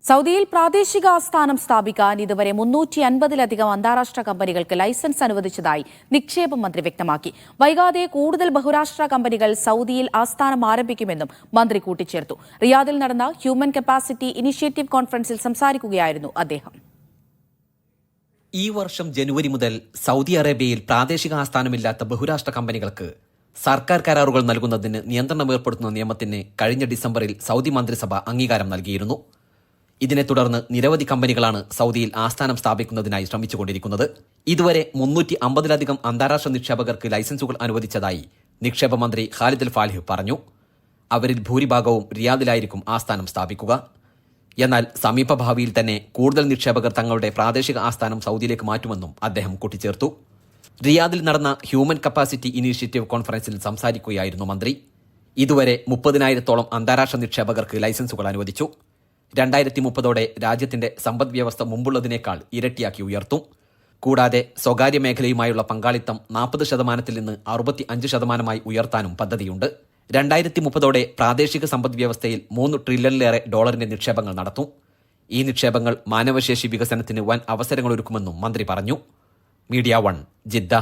സൗദിയിൽ പ്രാദേശിക ആസ്ഥാനം സ്ഥാപിക്കാൻ ഇതുവരെ 350-ലധികം അന്താരാഷ്ട്ര കമ്പനികൾക്ക് ലൈസൻസ് അനുവദിച്ചതായി നിക്ഷേപ മന്ത്രി വ്യക്തമാക്കി. വൈകാതെ കൂടുതൽ ബഹുരാഷ്ട്ര കമ്പനികൾ സൗദിയിൽ ആസ്ഥാനം ആരംഭിക്കുമെന്നും മന്ത്രി കൂട്ടിച്ചേർത്തു. റിയാദിൽ നടന്ന ഹ്യൂമൻ കപ്പാസിറ്റി ഇനിഷ്യേറ്റീവ് കോൺഫറൻസിൽ സംസാരിക്കുകയായിരുന്നു അദ്ദേഹം. ഈ വർഷം ജനുവരി മുതൽ സൗദി അറേബ്യയിൽ പ്രാദേശിക ആസ്ഥാനമില്ലാത്ത ബഹുരാഷ്ട്ര കമ്പനികൾക്ക് സർക്കാർ കരാറുകൾ നൽകുന്നതിന് നിയന്ത്രണം ഏർപ്പെടുത്തുന്ന നിയമത്തിന് കഴിഞ്ഞ ഡിസംബറിൽ സൗദി മന്ത്രിസഭ അംഗീകാരം നൽകിയിരുന്നു. ഇതിനെ തുടർന്ന് നിരവധി കമ്പനികളാണ് സൗദിയിൽ ആസ്ഥാനം സ്ഥാപിക്കുന്നതിനായി ശ്രമിച്ചുകൊണ്ടിരിക്കുന്നത്. ഇതുവരെ 350-ലധികം അന്താരാഷ്ട്ര നിക്ഷേപകർക്ക് ലൈസൻസുകൾ അനുവദിച്ചതായി നിക്ഷേപ മന്ത്രി ഖാലിദ് അൽ ഫാലിഹ് പറഞ്ഞു. അവരിൽ ഭൂരിഭാഗവും റിയാദിലായിരിക്കും ആസ്ഥാനം സ്ഥാപിക്കുക. എന്നാൽ സമീപഭാവിയിൽ തന്നെ കൂടുതൽ നിക്ഷേപകർ തങ്ങളുടെ പ്രാദേശിക ആസ്ഥാനം സൗദിയിലേക്ക് മാറ്റുമെന്നും അദ്ദേഹം കൂട്ടിച്ചേർത്തു. റിയാദിൽ നടന്ന ഹ്യൂമൻ കപ്പാസിറ്റി ഇനീഷ്യേറ്റീവ് കോൺഫറൻസിൽ സംസാരിക്കുകയായിരുന്നു മന്ത്രി. ഇതുവരെ 30,000-ഓളം അന്താരാഷ്ട്ര നിക്ഷേപകർക്ക് ലൈസൻസുകൾ അനുവദിച്ചു. 2030 രാജ്യത്തിന്റെ സമ്പദ് വ്യവസ്ഥ മുമ്പുള്ളതിനേക്കാൾ ഇരട്ടിയാക്കി ഉയർത്തും. കൂടാതെ സ്വകാര്യ മേഖലയുമായുള്ള പങ്കാളിത്തം 40% നിന്ന് 65% ഉയർത്താനും പദ്ധതിയുണ്ട്. 2030 പ്രാദേശിക സമ്പദ് വ്യവസ്ഥയിൽ $3 ട്രില്യണിലേറെ നിക്ഷേപങ്ങൾ നടത്തും. ഈ നിക്ഷേപങ്ങൾ മാനവശേഷി വികസനത്തിന് വൻ അവസരങ്ങളൊരുക്കുമെന്നും മന്ത്രി പറഞ്ഞു. Media 1 Jeddah.